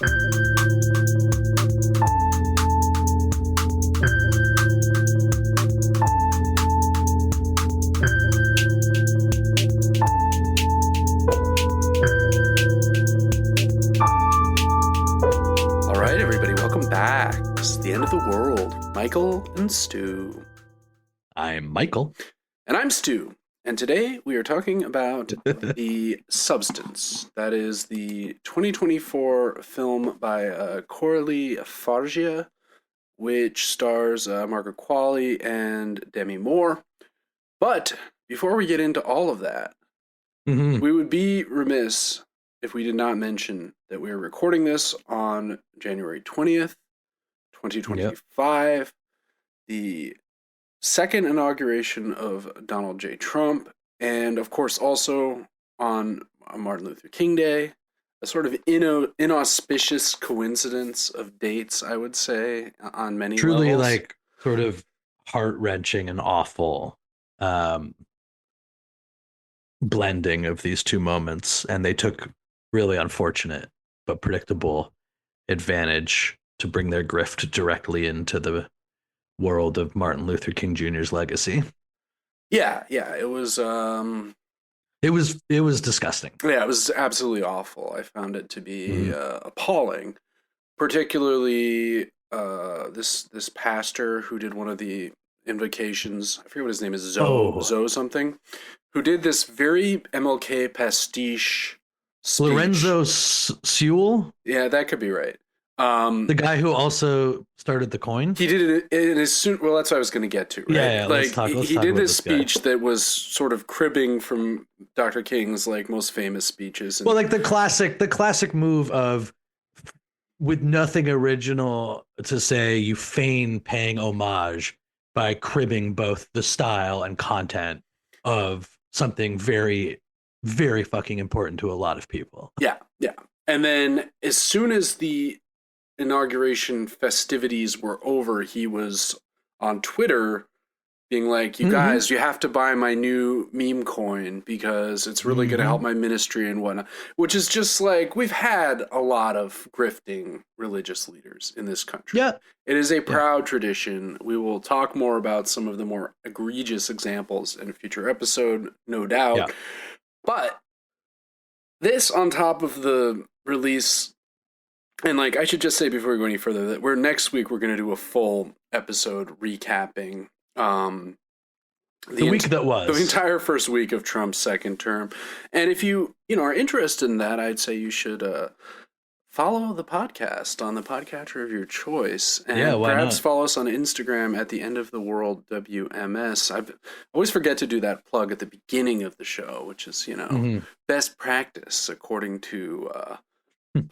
All right, everybody, welcome back. This is the end of the world. Michael and Stu. I'm Michael. And I'm Stu. And today we are talking about The Substance. That is the 2024 film by Coralie Fargeat, which stars Margaret Qualley and Demi Moore. But before we get into all of that, we would be remiss if we did not mention that we are recording this on January 20th, 2025, the second inauguration of Donald J. Trump, and of course also on Martin Luther King Day, a sort of inauspicious coincidence of dates, I would say, on many levels. Truly, like, sort of heart-wrenching and awful blending of these two moments, and they took really unfortunate but predictable advantage to bring their grift directly into the world of Martin Luther King Jr.'s legacy. Yeah, it was disgusting. Yeah, it was absolutely awful. I found it to be appalling, particularly this pastor who did one of the invocations. I forget what his name is, Zoe something, who did this very MLK pastiche speech. Lorenzo Sewell? Yeah, that could be right. The guy who also started the coin? He did it in his well, that's what I was going to get to, right? Yeah, like, let's he talk did about this speech guy. that was sort of cribbing from Dr. King's like most famous speeches. Well, like the classic move of, with nothing original to say, you feign paying homage by cribbing both the style and content of something very, very fucking important to a lot of people. Yeah. And then as soon as the inauguration festivities were over, he was on Twitter being like, you guys, you have to buy my new meme coin because it's really going to help my ministry and whatnot, which is just like, we've had a lot of grifting religious leaders in this country. Yeah. It is a proud tradition. We will talk more about some of the more egregious examples in a future episode, no doubt. Yeah. But this on top of the release, and like, I should just say before we go any further that next week we're going to do a full episode recapping the week that was the entire first week of Trump's second term. And if you are interested in that, I'd say you should follow the podcast on the podcatcher of your choice, and perhaps follow us on Instagram at the End of the World WMS. I always forget to do that plug at the beginning of the show, which is best practice according to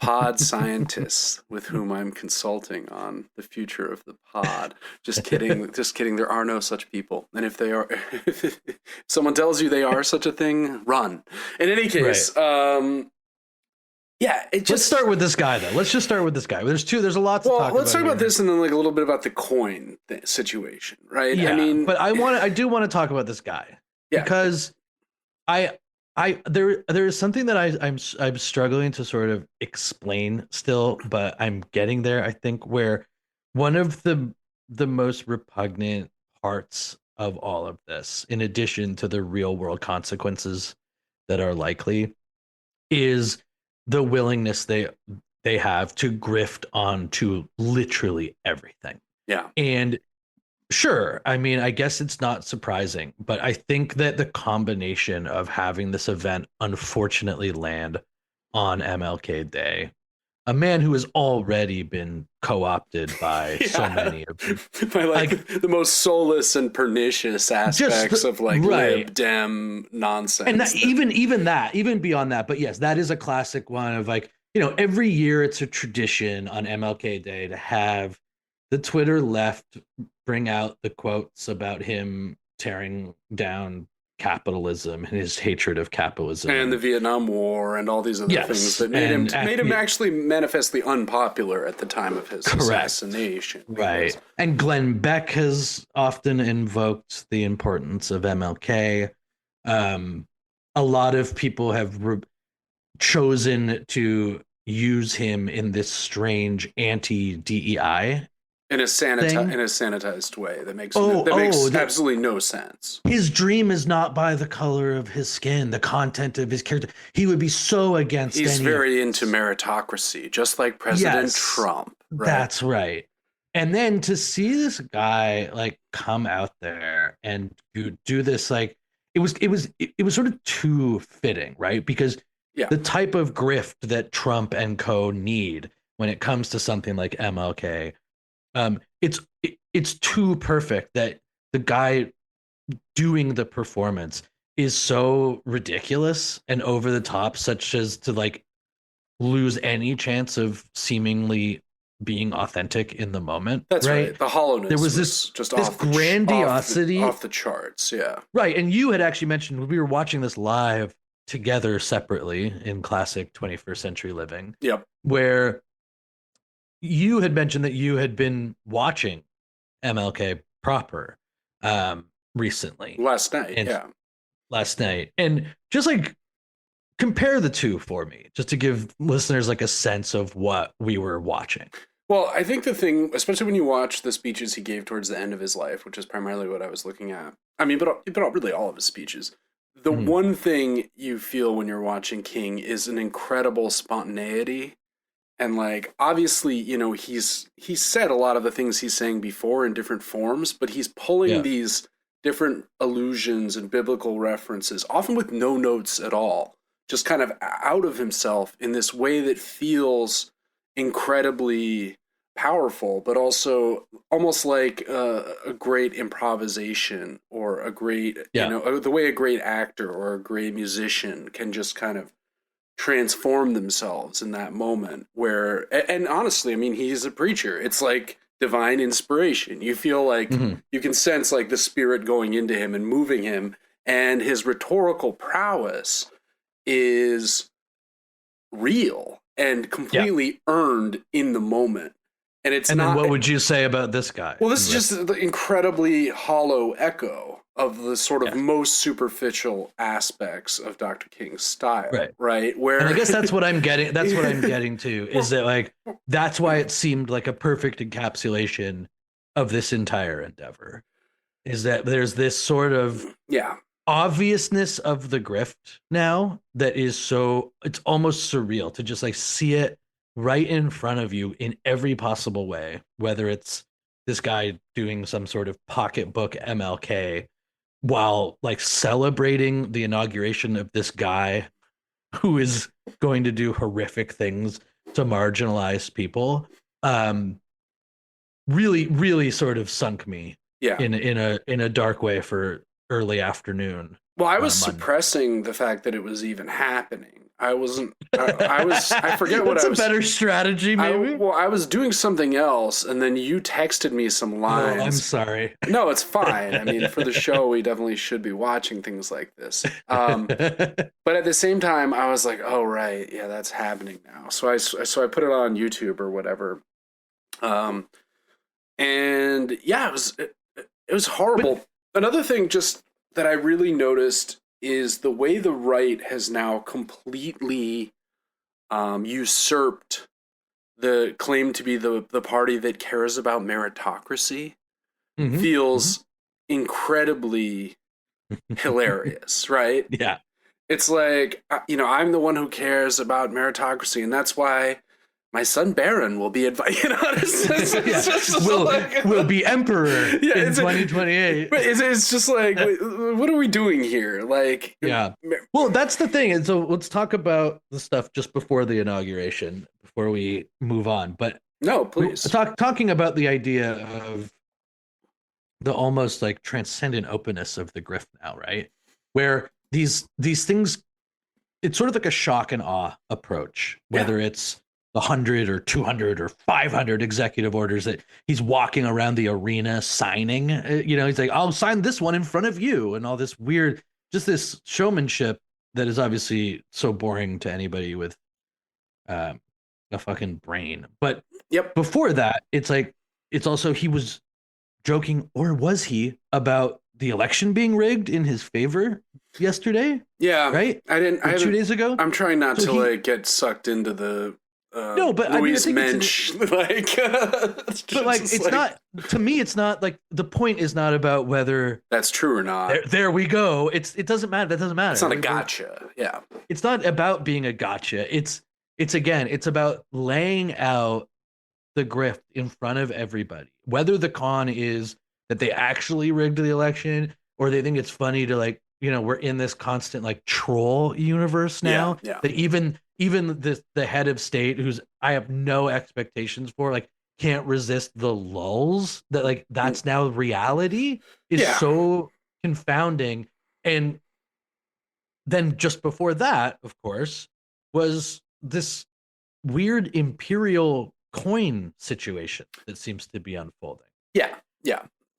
pod scientists with whom I'm consulting on the future of the pod. Just kidding. There are no such people. And if if someone tells you they are such a thing, run. In any case, let's start with this guy though. Let's just start with this guy. There's a lot to talk about. Let's talk about this and then like a little bit about the coin situation, right? Yeah, I mean, but I do want to talk about this guy because there is something that I'm struggling to sort of explain still, but I'm getting there. I think where one of the most repugnant parts of all of this, in addition to the real world consequences that are likely, is the willingness they have to grift onto literally everything. Yeah. And sure, I mean, I guess it's not surprising, but I think that the combination of having this event unfortunately land on MLK Day, a man who has already been co-opted by so many of them, by like the most soulless and pernicious aspects of like lib dem nonsense, and even beyond that. But yes, that is a classic one of like, every year it's a tradition on MLK Day to have the Twitter left bring out the quotes about him tearing down capitalism and his hatred of capitalism and the Vietnam War and all these other things that made him actually manifestly unpopular at the time of his assassination. Right. And Glenn Beck has often invoked the importance of MLK. A lot of people have chosen to use him in this strange anti-DEI in a thing. sanitized way that makes absolutely no sense. His dream is not by the color of his skin, the content of his character. He would be so against. He's very into meritocracy, just like President Trump. Right? That's right. And then to see this guy like come out there and do this, like it was sort of too fitting, right? Because the type of grift that Trump and co need when it comes to something like MLK, it's too perfect that the guy doing the performance is so ridiculous and over the top, such as to like lose any chance of seemingly being authentic in the moment. That's right. The hollowness. There was this grandiosity off the charts. Yeah. Right. And you had actually mentioned we were watching this live together separately in classic 21st Century Living. Yep. Where you had mentioned that you had been watching MLK proper recently. Last night. And just like compare the two for me, just to give listeners like a sense of what we were watching. Well, I think the thing, especially when you watch the speeches he gave towards the end of his life, which is primarily what I was looking at. I mean, but really all of his speeches. The one thing you feel when you're watching King is an incredible spontaneity. And like, obviously, you know, he's said a lot of the things he's saying before in different forms, but he's pulling these different allusions and biblical references, often with no notes at all, just kind of out of himself in this way that feels incredibly powerful, but also almost like a great improvisation or a great, you know, the way a great actor or a great musician can just kind of transform themselves in that moment where, and honestly, I mean, he's a preacher. It's like divine inspiration. You feel like you can sense like the spirit going into him and moving him, and his rhetorical prowess is real and completely earned in the moment. And it's and not. Then what would you say about this guy? Well, this is just the incredibly hollow echo of the sort of most superficial aspects of Dr. King's style, right? Where, and I guess that's what I'm getting. That's what I'm getting to. Is that like that's why it seemed like a perfect encapsulation of this entire endeavor. Is that there's this sort of obviousness of the grift now that is so it's almost surreal to just like see it right in front of you in every possible way, whether it's this guy doing some sort of pocketbook MLK while like celebrating the inauguration of this guy who is going to do horrific things to marginalized people. Really sort of sunk me in a dark way for early afternoon. Well, I was suppressing the fact that it was even happening. I wasn't. I forget what I was. That's a better strategy, maybe. I was doing something else, and then you texted me some lines. Oh, I'm sorry. No, it's fine. I mean, for the show, we definitely should be watching things like this. But at the same time, I was like, "Oh, right, yeah, that's happening now." So I put it on YouTube or whatever. And yeah, it was horrible. Another thing, just that I really noticed, is the way the right has now completely usurped the claim to be the party that cares about meritocracy. Feels incredibly hilarious, right? Yeah. It's like, you know, I'm the one who cares about meritocracy, and that's why my son Baron will be advised. You know, will be emperor in 2028. It's just like, what are we doing here? Like, Well, that's the thing. And so let's talk about the stuff just before the inauguration, before we move on. But no, please. Talking about the idea of the almost like transcendent openness of the grift now, right? Where these things, it's sort of like a shock and awe approach, whether it's 100 or 200 or 500 executive orders that he's walking around the arena signing. You know, he's like, I'll sign this one in front of you, and all this weird, just this showmanship that is obviously so boring to anybody with a fucking brain. But before that, it's like, it's also, he was joking, or was he, about the election being rigged in his favor yesterday? Yeah. Right? 2 days ago? I'm trying not to like get sucked into the no, but Louise I mean, Mensch, like, but like it's like, not, to me, it's not like, the point is not about whether that's true or not. There we go. It doesn't matter. That doesn't matter. It's not a gotcha. Yeah. It's not about being a gotcha. It's again, it's about laying out the grift in front of everybody. Whether the con is that they actually rigged the election, or they think it's funny to, like, we're in this constant like troll universe now. Yeah. That even the head of state, who's I have no expectations for, like, can't resist the lulls that, like, that's now reality, is so confounding. And then just before that, of course, was this weird imperial coin situation that seems to be unfolding. Yeah.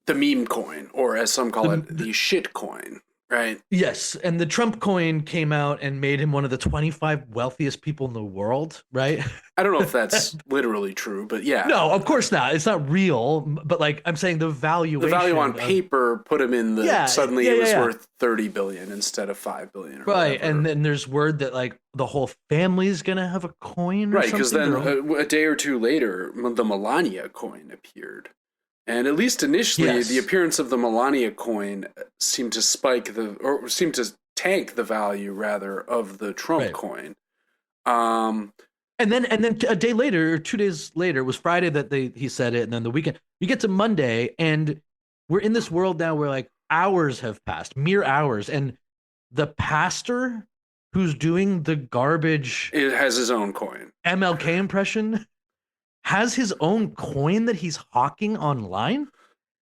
The meme coin, or as some call it, the shit coin, right? Yes, and the Trump coin came out and made him one of the 25 wealthiest people in the world, right? I don't know if that's literally true, but yeah. No, of course not. It's not real, but, like, I'm saying the valuation. The value on paper put him in the, suddenly it was worth 30 billion instead of 5 billion. Or right, whatever. And then there's word that, like, the whole family's going to have a coin, right? Because then a day or two later, the Melania coin appeared. And at least initially, the appearance of the Melania coin seemed to seemed to tank the value, rather, of the Trump coin. And then a day later, or 2 days later, it was Friday that he said it, and then the weekend. You get to Monday, and we're in this world now where, like, hours have passed, mere hours, and the pastor who's doing the garbage, it has his own coin, MLK impression, has his own coin that he's hawking online.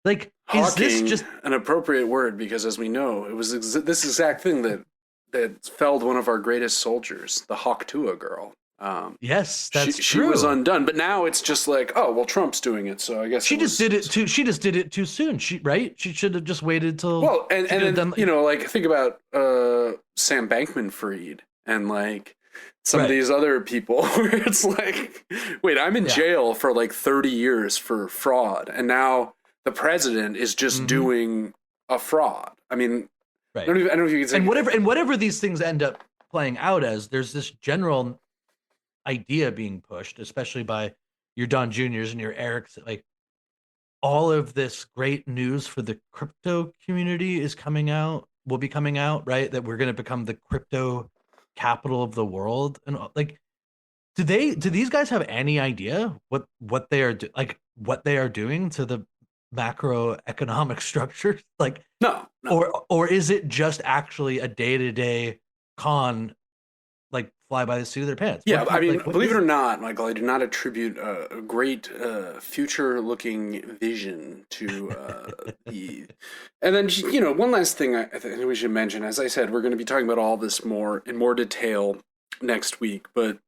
Like, hawking, is this just an appropriate word? Because, as we know, it was this exact thing that felled one of our greatest soldiers, the Hawktua girl. Yes, that's true. She was undone, but now it's just like, oh well, Trump's doing it, so I guess she just did it too. She just did it too soon. She should have just waited till. Well, and then like, think about Sam Bankman-Fried and, like, some of these other people, where it's like, wait, I'm in jail for like 30 years for fraud, and now the president is just doing a fraud. I mean, I don't know if you can say, and whatever these things end up playing out as, there's this general idea being pushed, especially by your Don Juniors and your Erics, like, all of this great news for the crypto community will be coming out, right? That we're going to become the crypto capital of the world. And, like, do these guys have any idea what they are what they are doing to the macroeconomic structure? Like, no. Or is it just actually a day-to-day con, like, fly by the seat of their pants? Yeah, I mean, believe it or not, Michael, I do not attribute a great future-looking vision to the. And then, one last thing I think we should mention. As I said, we're going to be talking about all this in more detail next week. But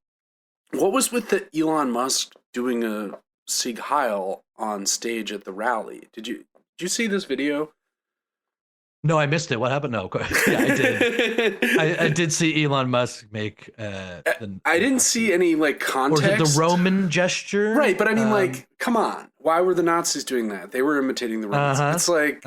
what was with the Elon Musk doing a Sieg Heil on stage at the rally? Did you see this video? No, I missed it. What happened? No, yeah, I did. I did see Elon Musk make. I didn't see any, like, context. Or the Roman gesture, right? But I mean, like, come on, why were the Nazis doing that? They were imitating the Romans. It's like,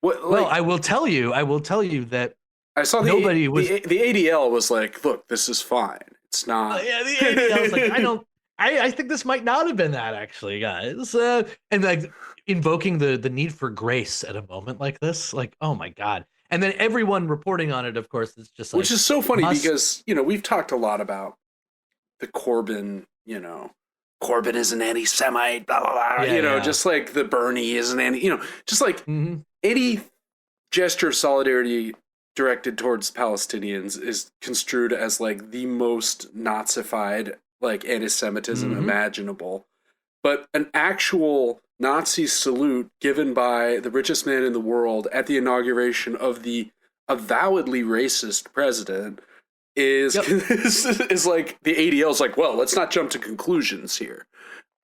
what? Like, well, I will tell you that I saw the ADL was like, look, this is fine. It's not. Yeah, the ADL was like, I think this might not have been that, actually, guys. And, like, invoking the need for grace at a moment like this, like, oh my God. And then everyone reporting on it, of course, is just like, which is so funny because, we've talked a lot about the Corbyn, Corbyn is an anti-Semite, blah, blah, blah, just like the Bernie is an just like any gesture of solidarity directed towards Palestinians is construed as, like, the most Nazified, like, anti-Semitism imaginable. But an actual Nazi salute given by the richest man in the world at the inauguration of the avowedly racist president is like, the ADL is like, well, let's not jump to conclusions here.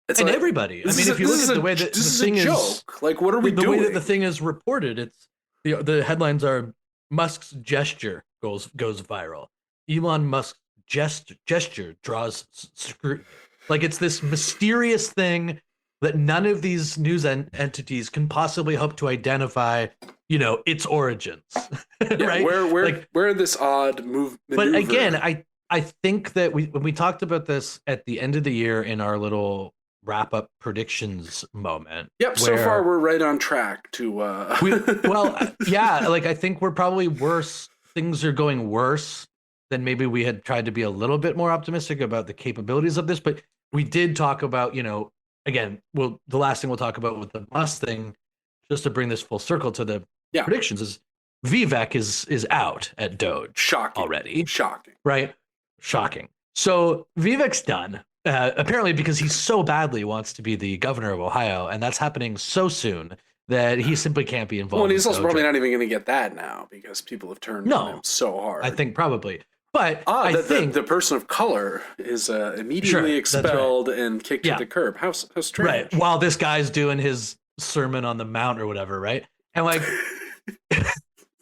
It's and like, everybody. I mean, if you look at the way that the thing is, like, what are we doing? The way that the thing is reported, it's the headlines are Musk's gesture goes viral. Elon Musk's gesture draws scrutiny. Like, it's this mysterious thing that none of these news entities can possibly hope to identify, its origins. Right? Where this odd move? But again, I think that when we talked about this at the end of the year in our little wrap up predictions moment. Yep. So far, we're right on track to. Yeah. Like I think we're probably worse. Things are going worse than maybe we had tried to be a little bit more optimistic about the capabilities of this. But we did talk about, again, the last thing we'll talk about with the bus thing, just to bring this full circle to the predictions, is Vivek is out at Doge. Shocking. Already. Shocking. Right? Shocking. So Vivek's done. Apparently because he so badly wants to be the governor of Ohio, and that's happening so soon that he simply can't be involved. Well, and he's also probably not even going to get that now because people have turned on him so hard. I think probably. But I think the person of color is immediately expelled and kicked to the curb. How strange. Right. While this guy's doing his Sermon on the Mount or whatever, right? And like,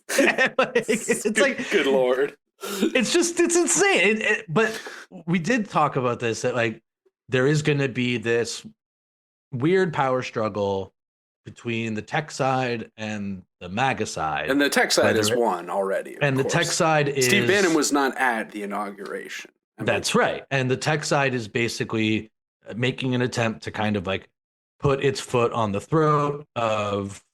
it's like, good Lord. It's insane. But we did talk about this, that like there is going to be this weird power struggle between the tech side and the MAGA side. And the tech side is won already. And the tech side is... Steve Bannon was not at the inauguration. That's right. And the tech side is basically making an attempt to kind of like put its foot on the throat of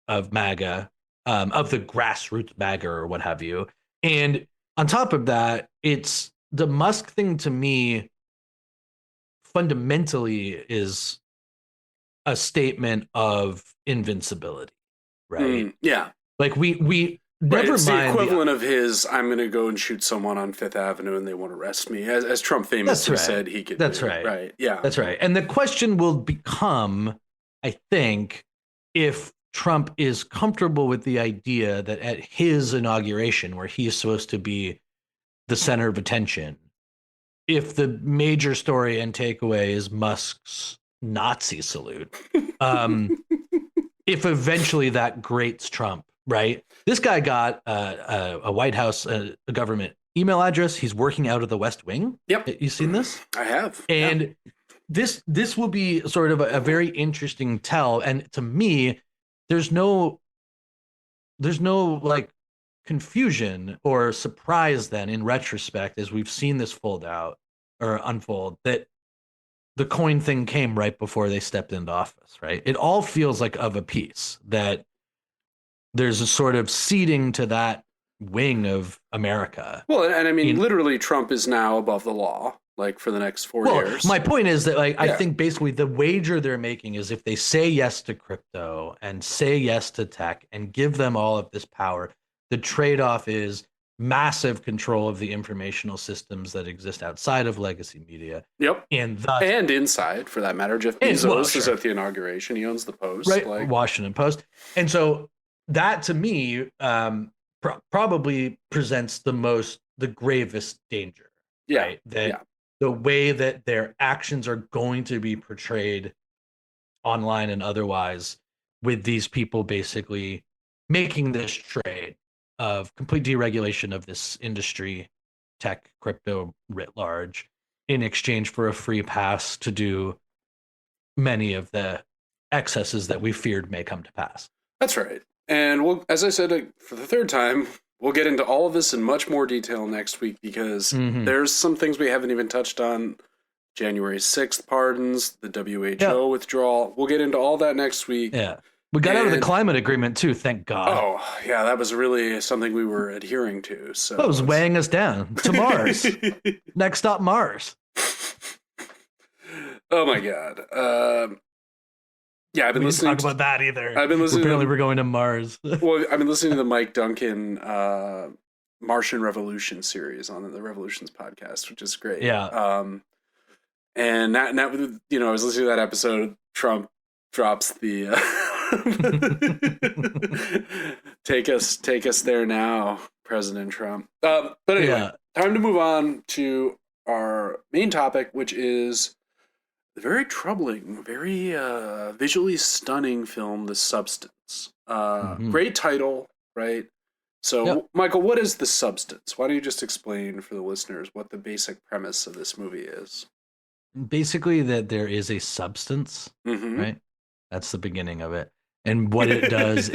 MAGA, of the grassroots MAGA or what have you. And on top of that, it's the Musk thing to me fundamentally is a statement of invincibility, right? Yeah. Like we never it's mind the equivalent of his I'm going to go and shoot someone on Fifth Avenue and they won't arrest me, as Trump famously said he could. That's do. right. Right. Yeah. That's right. And the question will become, I think, if Trump is comfortable with the idea that at his inauguration, where he is supposed to be the center of attention, if the major story and takeaway is Musk's Nazi salute, if eventually that grates Trump, right? This guy got a White House, a government email address. He's working out of the West Wing. Yep. You seen this? I have. And this will be sort of a very interesting tell. And to me, there's no like confusion or surprise then in retrospect, as we've seen this unfold, that the coin thing came right before they stepped into office, right? It all feels like of a piece, that there's a sort of ceding to that wing of America. Well, and I mean, literally Trump is now above the law, like for the next 4 years. My point is that I think basically the wager they're making is if they say yes to crypto and say yes to tech and give them all of this power, the trade-off is massive control of the informational systems that exist outside of legacy media. Yep. And inside, for that matter. Jeff Bezos is at the inauguration. He owns the Post. Right, Washington Post. And so that, to me, probably presents the gravest danger. Yeah. Right? That the way that their actions are going to be portrayed online and otherwise, with these people basically making this trade of complete deregulation of this industry, tech, crypto writ large, in exchange for a free pass to do many of the excesses that we feared may come to pass. That's right. And as I said for the third time, we'll get into all of this in much more detail next week, because there's some things we haven't even touched on. January 6th pardons, the WHO withdrawal. We'll get into all that next week. Yeah. We got out of the climate agreement too, thank God. Oh, yeah, that was really something we were adhering to. So that was weighing us down to Mars. Next stop, Mars. Oh my God. I've been listening. Talk about that either. I've been listening. Apparently, we're going to Mars. Well, I've been listening to the Mike Duncan Martian Revolution series on the Revolutions podcast, which is great. Yeah. And that I was listening to that episode. Trump drops the take us there now, President Trump. But anyway, time to move on to our main topic, which is the very troubling, very visually stunning film, The Substance. Great title, right? So, Michael, what is The Substance? Why don't you just explain for the listeners what the basic premise of this movie is? Basically, that there is a substance, right? That's the beginning of it. And what it does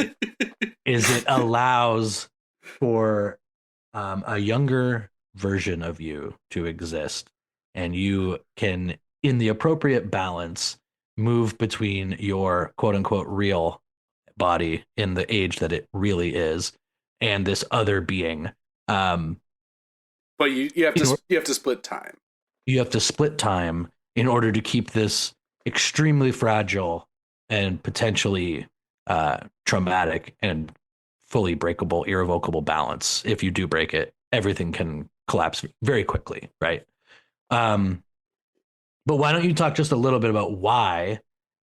is it allows for a younger version of you to exist, and you can, in the appropriate balance, move between your quote unquote real body in the age that it really is and this other being. But you have to split time. You have to split time in order to keep this extremely fragile and potentially traumatic and fully breakable, irrevocable balance. If you do break it, everything can collapse very quickly, right? But why don't you talk just a little bit about why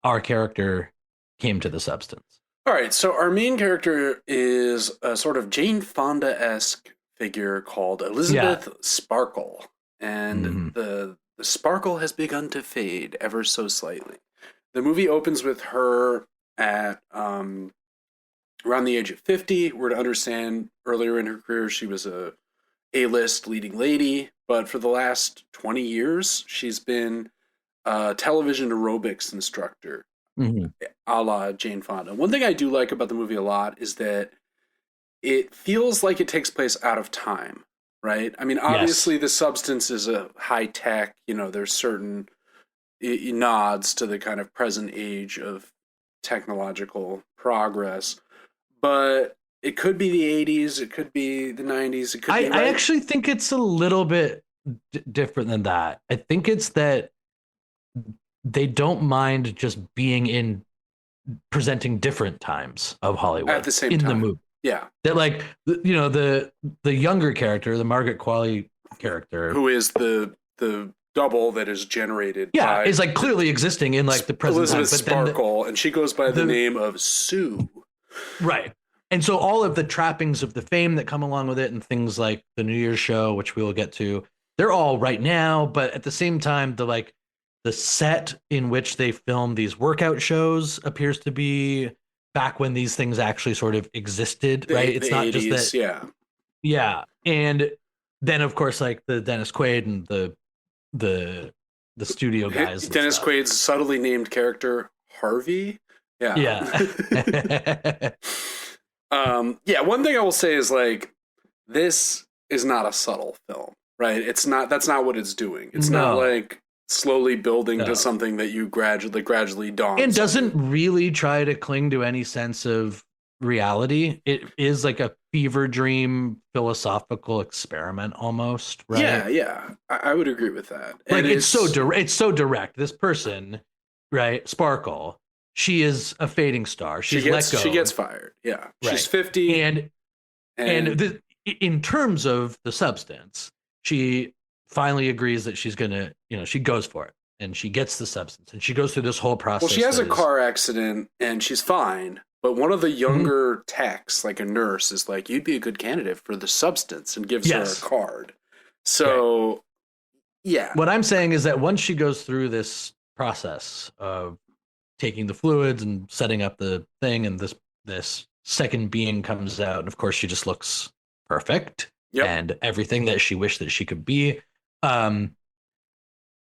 our character came to the substance? All right, so our main character is a sort of Jane Fonda-esque figure called Elizabeth Sparkle, and the sparkle has begun to fade ever so slightly. The movie opens with her at around the age of 50. We're to understand earlier in her career she was a A-list leading lady, but for the last 20 years she's been a television aerobics instructor, a la Jane Fonda. One thing I do like about the movie a lot is that it feels like it takes place out of time, right? I mean, obviously the substance is a high tech, there's certain nods to the kind of present age of technological progress, but it could be the 80s, it could be the 90s, it could be I actually think it's a little bit different than that. I think it's that they don't mind just being in presenting different times of Hollywood at the same in time. The movie. Yeah. That like the younger character, the Margaret Qualley character, who is the double that is generated by is like clearly existing in like the present Elizabeth time. Sparkle, and she goes by the name of Sue. Right. And so all of the trappings of the fame that come along with it and things like the New Year's show, which we will get to, they're all right now, but at the same time, the set in which they film these workout shows appears to be back when these things actually sort of existed, right? It's not 80s, just that. Yeah. And then of course, like the Dennis Quaid and the studio guys. Dennis Quaid's subtly named character, Harvey. Yeah. Yeah. One thing I will say is like, this is not a subtle film, right? That's not what it's doing. It's not like slowly building to something that you gradually dawns. And doesn't really try to cling to any sense of reality. It is like a fever dream philosophical experiment almost, right? Yeah. I would agree with that. Like it's so direct. This person, right? Sparkle, she is a fading star. She gets fired. Yeah. Right. She's 50. And in terms of the substance, she finally agrees that she's gonna, she goes for it and she gets the substance and she goes through this whole process. Well, she has a car accident and she's fine, but one of the younger techs, like a nurse, is like, you'd be a good candidate for the substance, and gives her a card. So yeah, what I'm saying is that once she goes through this process of taking the fluids and setting up the thing, and this second being comes out, and of course she just looks perfect and everything that she wished that she could be.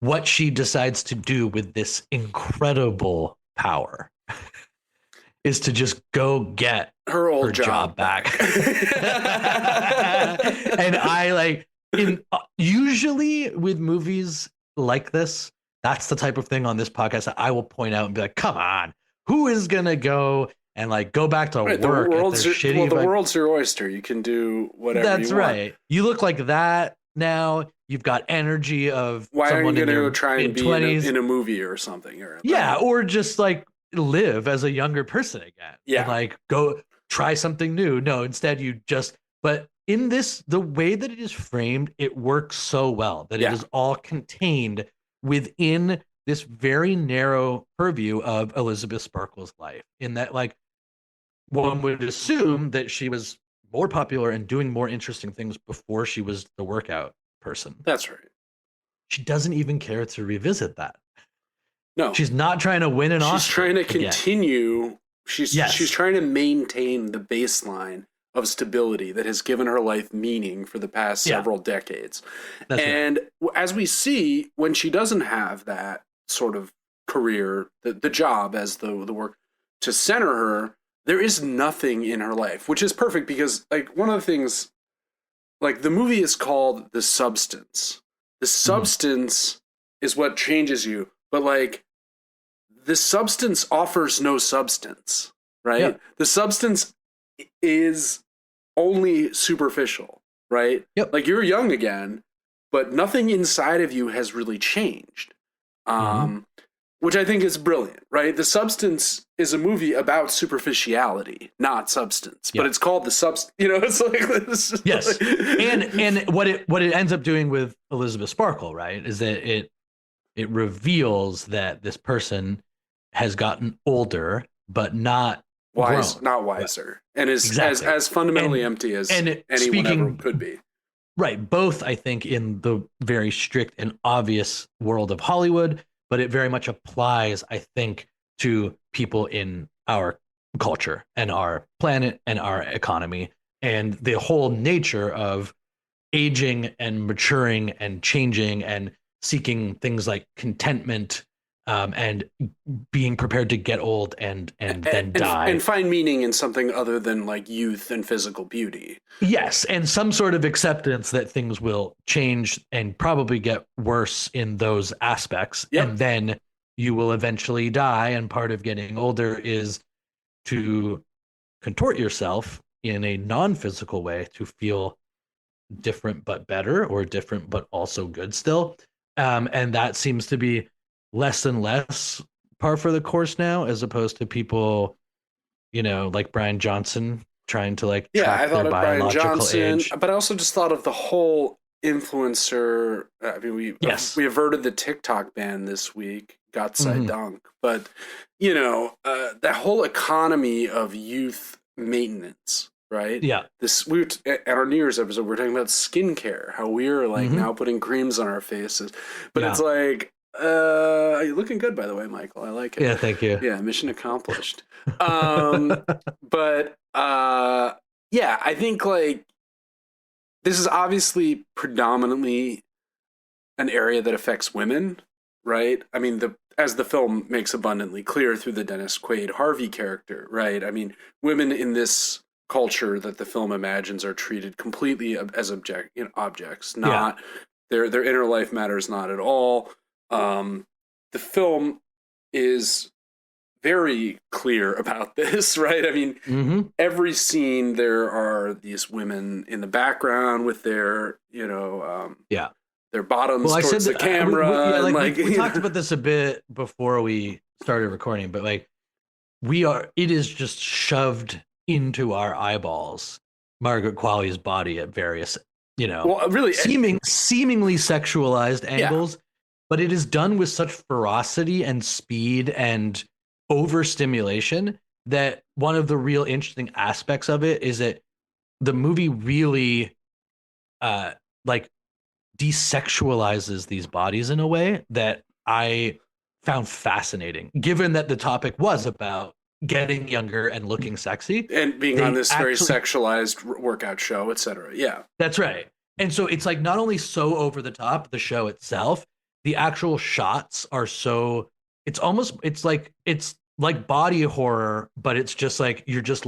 What she decides to do with this incredible power is to just go get her old job back. And I usually with movies like this, that's the type of thing on this podcast that I will point out and be like, come on, who is gonna go and like go back to work? The world's your oyster. You can do whatever you want. That's right. You look like that now. You've got energy of why someone are you going to try and be in a movie or something? Or just like live as a younger person again. Yeah. And like go try something new. No, instead but in this, the way that it is framed, it works so well that it is all contained within this very narrow purview of Elizabeth Sparkle's life, in that like one would assume that she was more popular and doing more interesting things before she was the workout person. That's right. She doesn't even care to revisit that. No, she's not trying to win an Oscar. She's trying to continue. She's trying to maintain the baseline of stability that has given her life meaning for the past several decades. And as we see, when she doesn't have that sort of career, the job as the work to center her, there is nothing in her life, which is perfect because like one of the things like the movie is called The Substance. The substance is what changes you, but like the substance offers no substance, right? Yep. The substance is only superficial, right? Yep. Like you're young again, but nothing inside of you has really changed. Which I think is brilliant, right? The Substance is a movie about superficiality, not substance, but it's called The Substance. You know, it's like this. Yes, and what it ends up doing with Elizabeth Sparkle, right, is that it reveals that this person has gotten older, but not grown, not wiser, and is exactly. as fundamentally empty as anyone ever could be. Right, both I think in the very strict and obvious world of Hollywood, but it very much applies, I think, to people in our culture and our planet and our economy and the whole nature of aging and maturing and changing and seeking things like contentment, and being prepared to get old and then die and find meaning in something other than like youth and physical beauty. Yes, and some sort of acceptance that things will change and probably get worse in those aspects. And then you will eventually die, and part of getting older is to contort yourself in a non-physical way to feel different but better, or different but also good still. And that seems to be less and less par for the course now, as opposed to people, you know, like Brian Johnson trying to like track I thought their of Brian Johnson, age. But I also just thought of the whole influencer. I mean, we averted the TikTok ban this week, Gott sei Dank, but you know, that whole economy of youth maintenance, right? Yeah. At our New Year's episode, we're talking about skincare, how we're like now putting creams on our faces, but it's like, you're looking good, by the way, Michael. I like it. Yeah, thank you. Yeah, mission accomplished. But I think like this is obviously predominantly an area that affects women, right? I mean, as the film makes abundantly clear through the Dennis Quaid Harvey character, right? I mean, women in this culture that the film imagines are treated completely as objects, not their inner life matters not at all. The film is very clear about this, right? I mean, every scene there are these women in the background with their, you know, their bottoms towards the camera. We talked about this a bit before we started recording, but like it is just shoved into our eyeballs, Margaret Qualley's body at various, you know, really seemingly sexualized angles. But it is done with such ferocity and speed and overstimulation that one of the real interesting aspects of it is that the movie really like desexualizes these bodies in a way that I found fascinating, given that the topic was about getting younger and looking sexy and being on this very sexualized workout show, etc. Yeah, that's right. And so it's like not only so over the top, the show itself, the actual shots are so it's like body horror, but it's just like you're just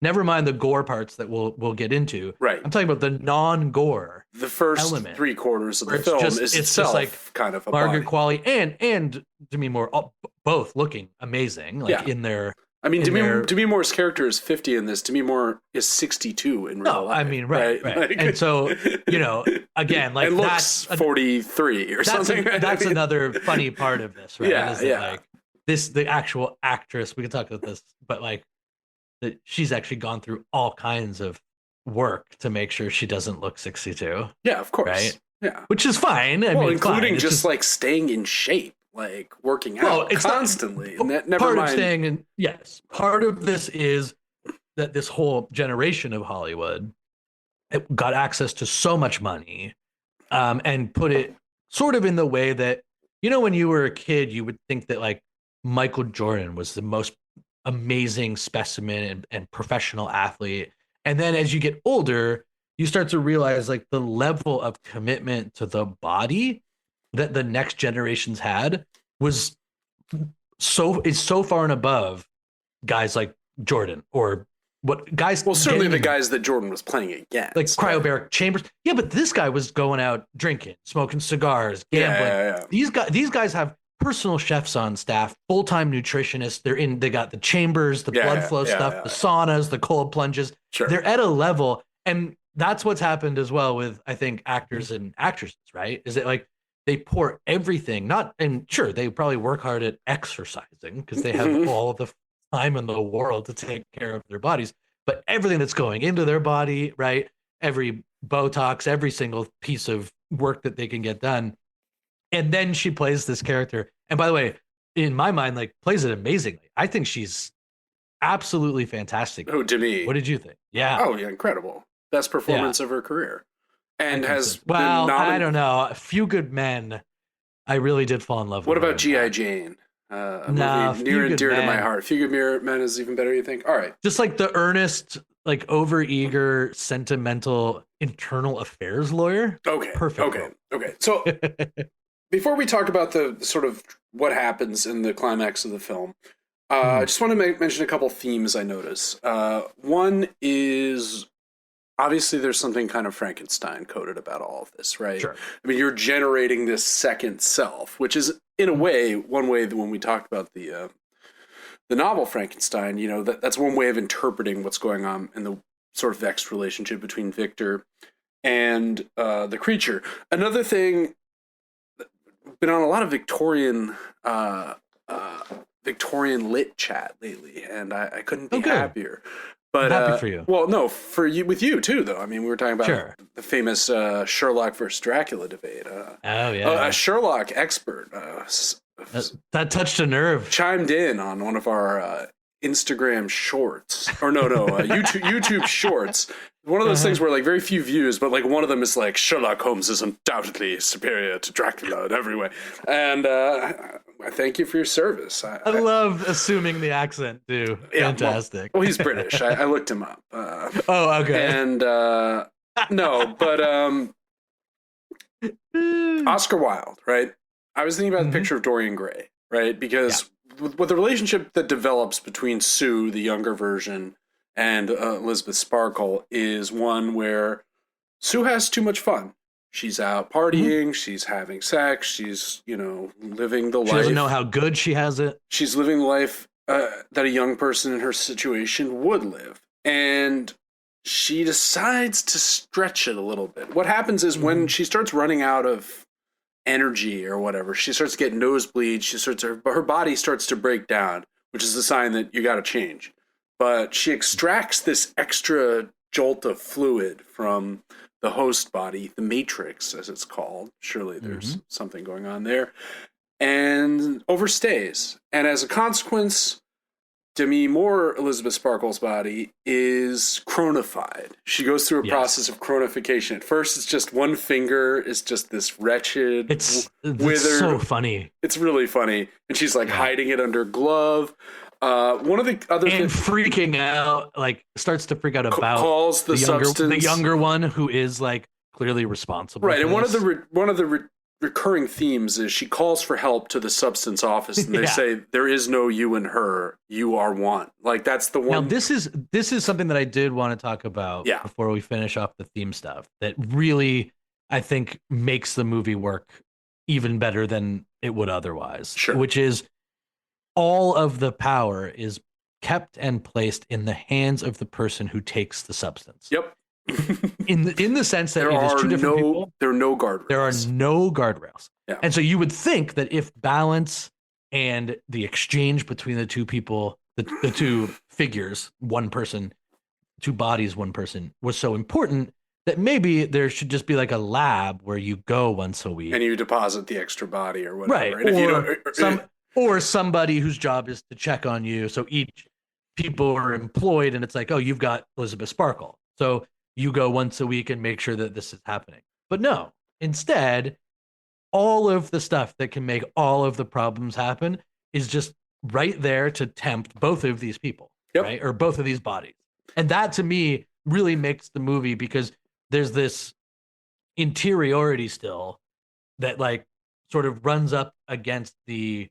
never mind the gore parts that we'll get into. Right. I'm talking about the non-gore. The first element, 3/4 of the film is itself just like kind of a Margaret Qualley and Demi Moore both looking amazing, like in their. I mean, Demi Moore's character is 50 in this. Demi Moore is 62 in real life. I mean, right. Like, and so, you know, again, like and looks 43 or something. That's another funny part of this, right? Yeah, Like the actual actress, we can talk about this, but like that she's actually gone through all kinds of work to make sure she doesn't look 62. Yeah, of course. Right? Yeah. Which is fine. I mean, including just like staying in shape. Like working out constantly. Part of staying in, yes. Part of this is that this whole generation of Hollywood got access to so much money, and put it sort of in the way that, you know, when you were a kid, you would think that like Michael Jordan was the most amazing specimen and professional athlete. And then as you get older, you start to realize like the level of commitment to the body that the next generations had is so far and above guys like Jordan or what guys. Well, certainly the guys that Jordan was playing against, like cryobaric chambers. Yeah, but this guy was going out drinking, smoking cigars, gambling. These guys have personal chefs on staff, full-time nutritionists. They got the chambers, the blood flow stuff, the saunas, the cold plunges. Sure. They're at a level, and that's what's happened as well with, I think, actors and actresses, right? Is it like they pour everything, and sure, they probably work hard at exercising because they have all the time in the world to take care of their bodies, but everything that's going into their body, right? Every Botox, every single piece of work that they can get done. And then she plays this character. And by the way, in my mind, like, plays it amazingly. I think she's absolutely fantastic. Oh, Demi. What did you think? Yeah. Oh, yeah, incredible. Best performance of her career. And has well, I don't know. A Few Good Men, I really did fall in love with. What about G.I. Jane? A movie near and dear to my heart. Few Good Men is even better, you think? All right. Just like the earnest, like overeager, sentimental internal affairs lawyer. Okay. Perfect. Okay. So before we talk about the sort of what happens in the climax of the film, I just want to mention a couple themes I notice. One is, obviously, there's something kind of Frankenstein coded about all of this, right? Sure. I mean, you're generating this second self, which is, in a way, one way that when we talked about the novel Frankenstein, you know, that's one way of interpreting what's going on in the sort of vexed relationship between Victor and the creature. Another thing, been on a lot of Victorian lit chat lately, and I couldn't be happier. But happy for you. Well, no, for you, with you too, though. I mean, we were talking about the famous Sherlock versus Dracula debate. A Sherlock expert that touched a nerve. Chimed in on one of our Instagram shorts, or YouTube shorts. One of those things where, like, very few views, but like one of them is like, Sherlock Holmes is undoubtedly superior to Dracula in every way. And I thank you for your service. I love assuming the accent too. Fantastic. Well, he's British. I looked him up. Okay. And no, but Oscar Wilde, right? I was thinking about the picture of Dorian Gray, right? Because with the relationship that develops between Sue, the younger version, and Elizabeth Sparkle is one where Sue has too much fun. She's out partying, she's having sex, she's, living the life. She doesn't know how good she has it. She's living the life that a young person in her situation would live. And she decides to stretch it a little bit. What happens is when she starts running out of energy or whatever, she starts to get nosebleeds, her body starts to break down, which is a sign that you got to change. But she extracts this extra jolt of fluid from the host body, the matrix, as it's called. Surely there's something going on there. And overstays. And as a consequence, Demi Moore, Elizabeth Sparkle's body, is chronified. She goes through a process of chronification. At first, it's just one finger. It's just this wretched, it's withered. So funny. It's really funny. And she's like hiding it under glove. One of the other things, freaking out, like starts to freak out about calls the younger one who is like clearly responsible. Right, and one of the recurring themes is she calls for help to the substance office, and they say there is no you and her, you are one. Like that's the one. Now this is something that I did want to talk about before we finish off the theme stuff. That really, I think, makes the movie work even better than it would otherwise. Sure. Which is, all of the power is kept and placed in the hands of the person who takes the substance. Yep. in the sense that it is two different people. There are no guardrails. There are no guardrails. Yeah. And so you would think that if balance and the exchange between the two people, the two figures, one person, two bodies, one person, was so important, that maybe there should just be like a lab where you go once a week. And you deposit the extra body or whatever. Right. And if you don't, or somebody whose job is to check on you. So each people are employed, and it's like, oh, you've got Elizabeth Sparkle. So you go once a week and make sure that this is happening. But no, instead, all of the stuff that can make all of the problems happen is just right there to tempt both of these people, right? Or both of these bodies. And that, to me, really makes the movie, because there's this interiority still that like sort of runs up against the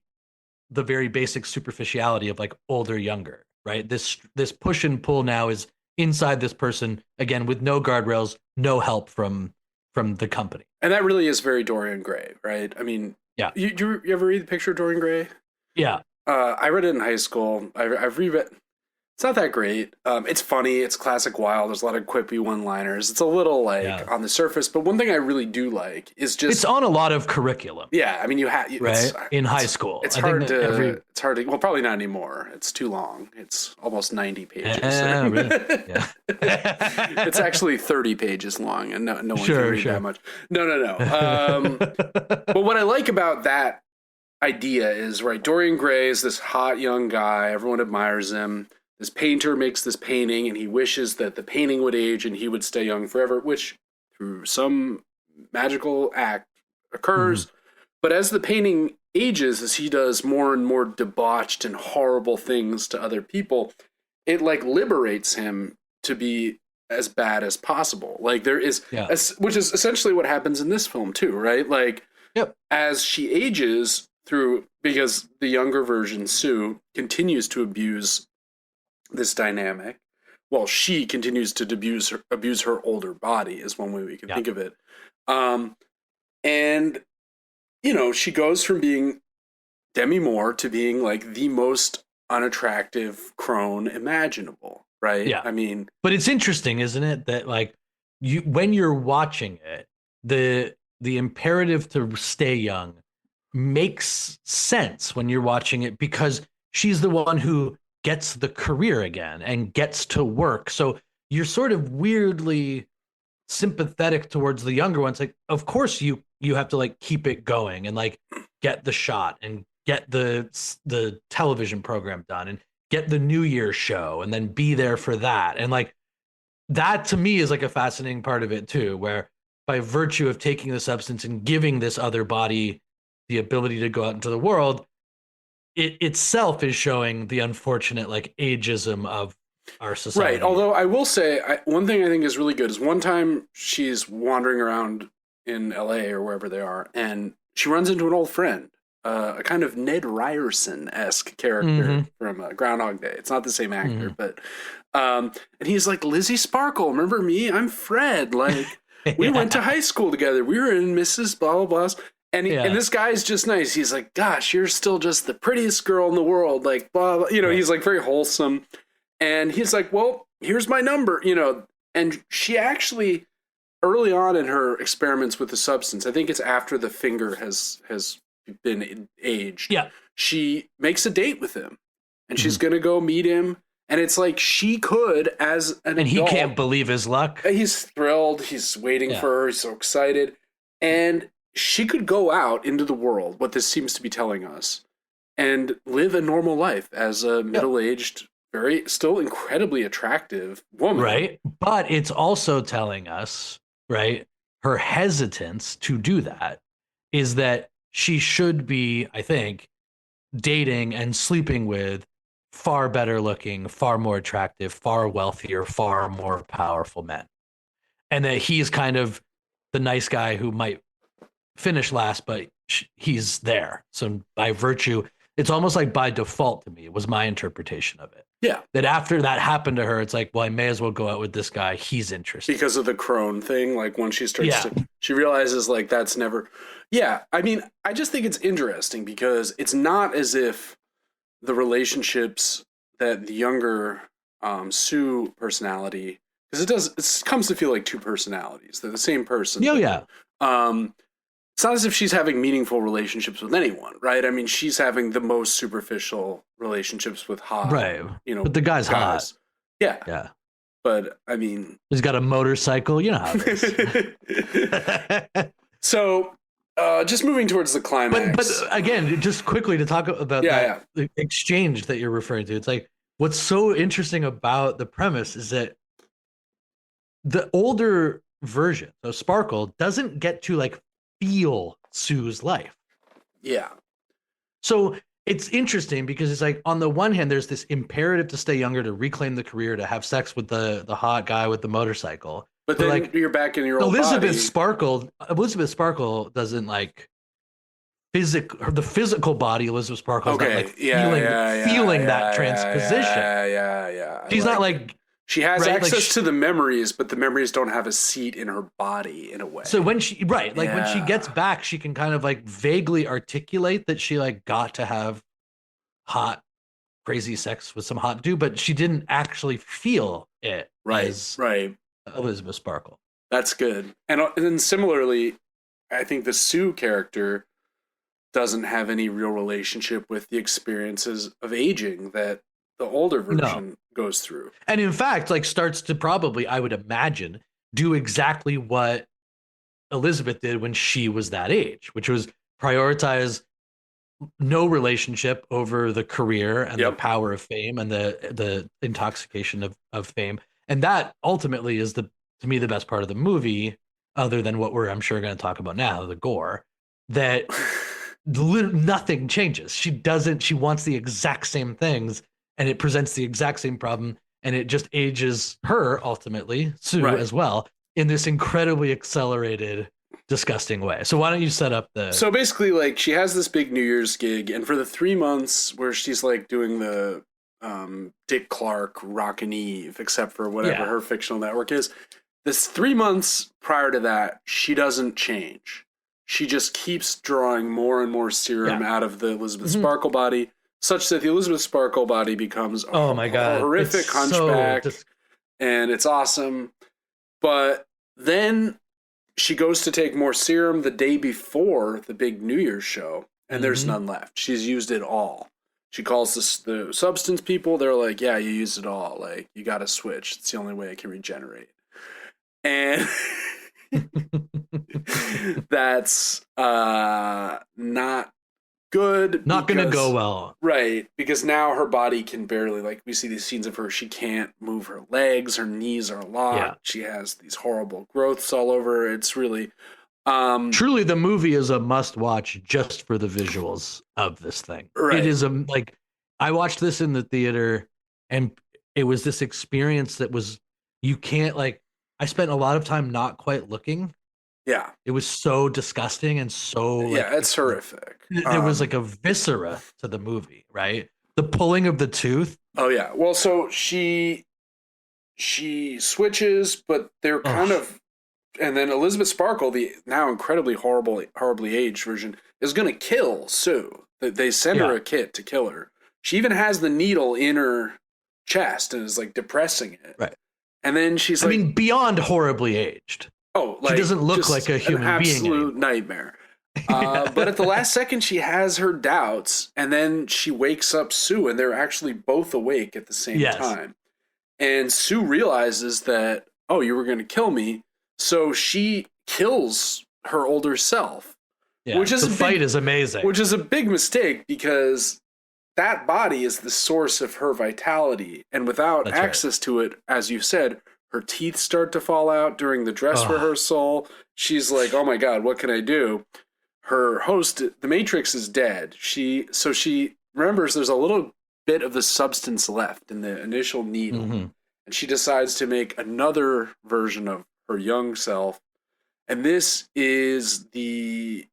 very basic superficiality of like older, younger. right? This push and pull now is inside this person, again, with no guardrails, no help from the company. And that really is very Dorian Gray, right? I mean, yeah. You ever read the picture of Dorian Gray? Yeah. I read it in high school. I've reread. It's not that great. It's funny. It's classic Wilde. There's a lot of quippy one-liners. It's a little on the surface, but one thing I really do like is just it's on a lot of curriculum. Yeah, I mean you have right in high school. It's hard to. It's hard to. Well, probably not anymore. It's too long. It's almost 90 pages. Really? Yeah. It's actually 30 pages long, and no one can read that much. No. But what I like about that idea is, right, Dorian Gray is this hot young guy. Everyone admires him. This painter makes this painting, and he wishes that the painting would age and he would stay young forever, which through some magical act occurs. Mm-hmm. But as the painting ages, as he does more and more debauched and horrible things to other people, it like liberates him to be as bad as possible. Like there is, which is essentially what happens in this film too, right? Like as she ages because the younger version, Sue, continues to abuse this dynamic, while she continues to abuse her older body, is one way we can think of it. And she goes from being Demi Moore to being like the most unattractive crone imaginable, right? Yeah. I mean, but it's interesting, isn't it, that like when you're watching it, the imperative to stay young makes sense when you're watching it, because she's the one who gets the career again and gets to work. So you're sort of weirdly sympathetic towards the younger ones. Like, of course you have to like keep it going and like get the shot and get the television program done and get the New Year's show and then be there for that. And like that to me is like a fascinating part of it too, where by virtue of taking the substance and giving this other body the ability to go out into the world, it itself is showing the unfortunate like ageism of our society. Right. Although I will say one thing I think is really good is one time she's wandering around in LA or wherever they are, and she runs into an old friend, a kind of Ned Ryerson-esque character from Groundhog Day. It's not the same actor, but and he's like, Lizzie Sparkle, remember me? I'm Fred. Like we went to high school together. We were in Mrs. Blah blah blah. And and this guy's just nice. He's like, gosh, you're still just the prettiest girl in the world. Like, blah, blah. He's like very wholesome. And he's like, well, here's my number, And she actually, early on in her experiments with the substance, I think it's after the finger has been aged. Yeah. She makes a date with him. And she's going to go meet him. And it's like she could, as an adult. He can't believe his luck. He's thrilled. He's waiting for her. He's so excited. And she could go out into the world, what this seems to be telling us, and live a normal life as a middle-aged, still incredibly attractive woman. Right. But it's also telling us, right, her hesitance to do that is that she should be, I think, dating and sleeping with far better looking, far more attractive, far wealthier, far more powerful men. And that he's kind of the nice guy who might finish last, but he's there. So by virtue, it's almost like by default to me, was my interpretation of it. Yeah. That after that happened to her, it's like, well, I may as well go out with this guy. He's interested. Because of the crone thing, like when she starts she realizes like that's never. Yeah. I mean, I just think it's interesting because it's not as if the relationships that the younger Sue personality, because it comes to feel like two personalities. They're the same person. Oh, yeah. It's not as if she's having meaningful relationships with anyone, right? I mean, she's having the most superficial relationships with hot, right? But the guy's hot. Yeah. Yeah. But I mean, he's got a motorcycle. You know how it is. So, just moving towards the climax. But again, just quickly to talk about the exchange that you're referring to. It's like, what's so interesting about the premise is that the older version, so Sparkle, doesn't get to like feel Sue's life. Yeah. So it's interesting because it's like, on the one hand, there's this imperative to stay younger, to reclaim the career, to have sex with the hot guy with the motorcycle. But then like, you're back in your old Elizabeth Sparkle doesn't like the physical body Elizabeth Sparkle is not like feeling that transposition. Yeah. She's not like she has access to the memories, but the memories don't have a seat in her body in a way. So when she when she gets back, she can kind of like vaguely articulate that she like got to have hot, crazy sex with some hot dude, but she didn't actually feel it. Right. Elizabeth Sparkle. That's good. And then similarly, I think the Sue character doesn't have any real relationship with the experiences of aging that the older version goes through. And in fact, like starts to probably, I would imagine, do exactly what Elizabeth did when she was that age, which was prioritize no relationship over the career and the power of fame and the intoxication of fame. And that ultimately is to me the best part of the movie, other than what I'm sure going to talk about now, the gore, that nothing changes. She wants the exact same things, and it presents the exact same problem, and it just ages her ultimately, Sue as well, in this incredibly accelerated, disgusting way. So why don't you set up the... So basically, like, she has this big New Year's gig, and for the 3 months where she's like doing the Dick Clark Rockin' Eve, except for whatever her fictional network is, this 3 months prior to that, she doesn't change. She just keeps drawing more and more serum out of the Elizabeth Sparkle body, such that the Elizabeth Sparkle body becomes a horrific hunchback, and it's awesome. But then she goes to take more serum the day before the big New Year's show, and there's none left. She's used it all. She calls the substance people. They're like, yeah, you used it all. Like, you got to switch. It's the only way I can regenerate. And that's not good. Not going to go well. Right. Because now her body can barely, like, we see these scenes of her. She can't move her legs. Her knees are locked. Yeah. She has these horrible growths all over her. It's really... truly, the movie is a must-watch just for the visuals of this thing. Right. It is like, I watched this in the theater, and it was this experience that was, you can't, like, I spent a lot of time not quite looking. Yeah. It was so disgusting and so... like, it's horrific. There was like a viscera to the movie, right? The pulling of the tooth. Oh, yeah. Well, so she switches, but they're kind of... And then Elizabeth Sparkle, the now incredibly horribly aged version, is going to kill Sue. They send her a kit to kill her. She even has the needle in her chest and is like depressing it. Right. And then she's like... I mean, beyond horribly aged. Oh, like... She doesn't look like a human being. Absolute nightmare. But at the last second, she has her doubts, and then she wakes up Sue, and they're actually both awake at the same time. And Sue realizes that, oh, you were going to kill me. So she kills her older self. Yeah, which is the fight is amazing. Which is a big mistake, because that body is the source of her vitality. And without access to it, as you said, her teeth start to fall out during the dress rehearsal. She's like, oh my God, what can I do? Her host, the Matrix, is dead. She remembers there's a little bit of the substance left in the initial needle. And she decides to make another version of her young self. And this is the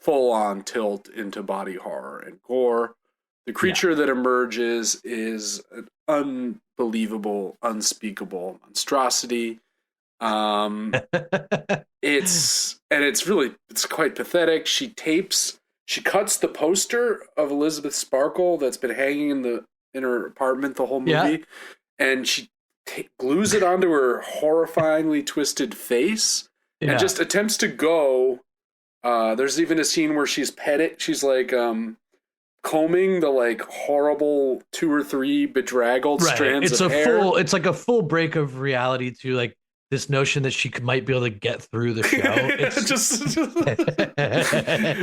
full-on tilt into body horror and gore. The creature that emerges is an unbelievable, unspeakable monstrosity. It's quite pathetic. She cuts the poster of Elizabeth Sparkle that's been hanging in her apartment the whole movie, and she glues it onto her horrifyingly twisted face, and just attempts to go. There's even a scene where she's like combing the like horrible 2 or 3 bedraggled strands of hair. It's like a full break of reality to like this notion that she might be able to get through the show.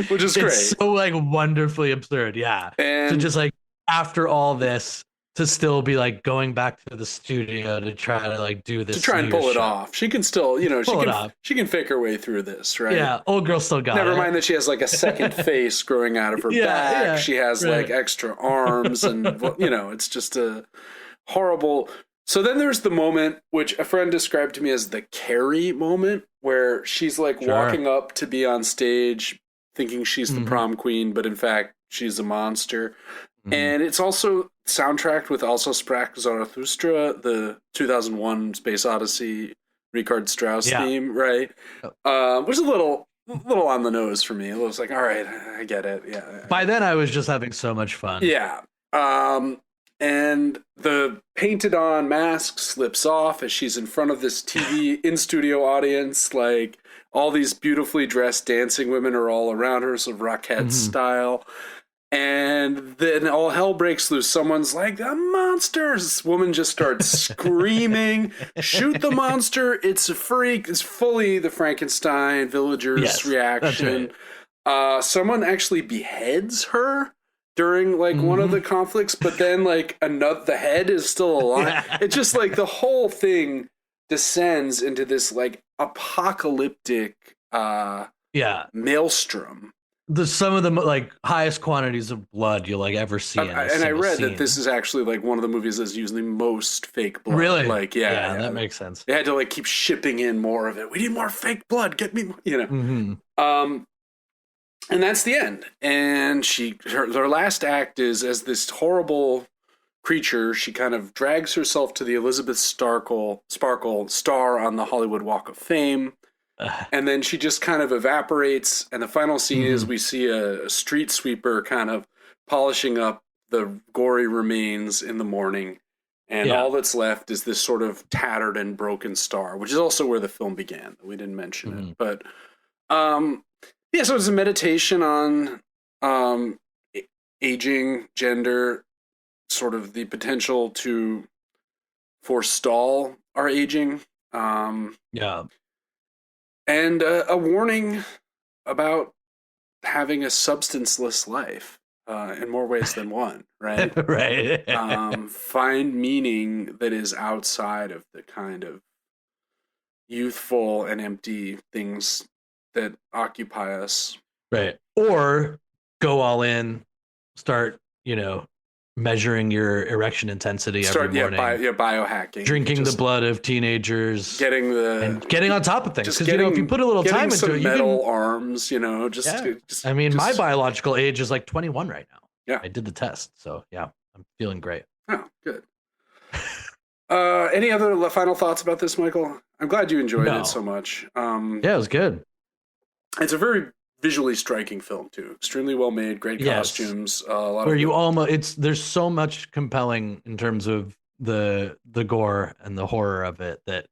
Which is great. It's so like wonderfully absurd. Yeah. And so just like after all this, to still be like going back to the studio to try to like do this, to try and pull it off. She can still, she can fake her way through this, right? Yeah, old girl still got Never mind that she has like a second face growing out of her back. Yeah, she has like extra arms, and it's just a horrible. So then there's the moment which a friend described to me as the Carrie moment, where she's like walking up to be on stage, thinking she's the prom queen, but in fact, she's a monster. And it's also soundtracked with Also Sprach Zarathustra, the 2001 Space Odyssey Richard Strauss theme, right? Which is a little on the nose for me. It was like, all right, I get it. Yeah. By then, I was just having so much fun. Yeah. And the painted on mask slips off as she's in front of this TV in-studio audience. Like, all these beautifully dressed dancing women are all around her, sort of Rockette style. And then all hell breaks loose. Someone's like, the monsters! This woman just starts screaming, shoot the monster, it's a freak. It's fully the Frankenstein villagers reaction. That's right. Someone actually beheads her during like one of the conflicts, but then like the head is still alive. It's just like the whole thing descends into this like apocalyptic maelstrom. Some of the like highest quantities of blood you'll like ever see. And I read that this is actually like one of the movies that's using the most fake blood. Really? Like, yeah, that makes sense. They had to like keep shipping in more of it. We need more fake blood. Get me, And that's the end. And her last act is as this horrible creature. She kind of drags herself to the Elizabeth Sparkle star on the Hollywood Walk of Fame. And then she just kind of evaporates. And the final scene is we see a street sweeper kind of polishing up the gory remains in the morning. And all that's left is this sort of tattered and broken star, which is also where the film began. We didn't mention it. But so it's a meditation on aging, gender, sort of the potential to forestall our aging. And a warning about having a substanceless life in more ways than one, right? Right. Find meaning that is outside of the kind of youthful and empty things that occupy us. Right. Or go all in, start, measuring your erection intensity every morning. Biohacking. Drinking the blood of teenagers. Getting on top of things. Because, if you put a little time into it, metal arms, I mean, my biological age is like 21 right now. Yeah. I did the test. So, I'm feeling great. Oh, good. Any other final thoughts about this, Michael? I'm glad you enjoyed it so much. It was good. It's a very visually striking film too. Extremely well made, great costumes. A lot there's so much compelling in terms of the gore and the horror of it that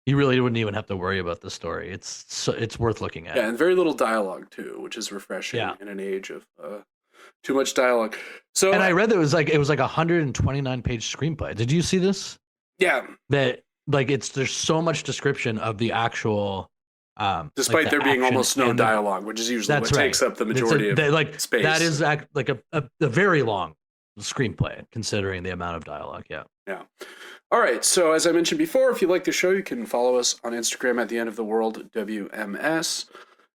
you really wouldn't even have to worry about the story. It's worth looking at. Yeah, and very little dialogue too, which is refreshing in an age of too much dialogue. So, and I read that it was like a 129-page screenplay. Did you see this? Yeah. That like there's so much description of the actual. Despite there being almost no dialogue, which is usually what takes up the majority of space. That is like a very long screenplay, considering the amount of dialogue. Yeah. All right. So as I mentioned before, if you like the show, you can follow us on Instagram at The End of the World WMS,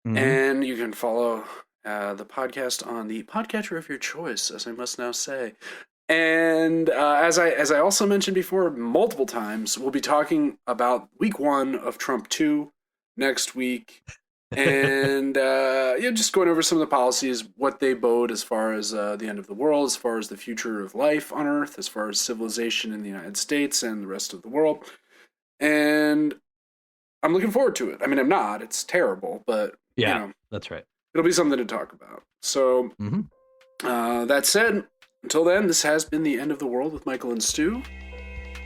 and you can follow the podcast on the podcatcher of your choice, as I must now say. And as I also mentioned before multiple times, we'll be talking about week 1 of Trump 2. Next week, and just going over some of the policies, what they bode as far as the end of the world, as far as the future of life on Earth, as far as civilization in the United States and the rest of the world. And I'm looking forward to it. I mean, I'm not. It's terrible, but that's right. It'll be something to talk about. So that said, until then, this has been The End of the World with Michael and Stu.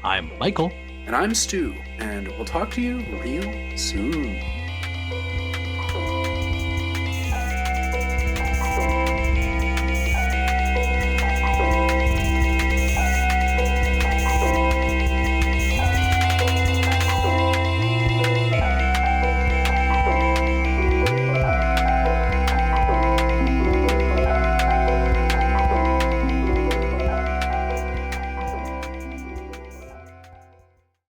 I'm Michael. And I'm Stu, and we'll talk to you real soon.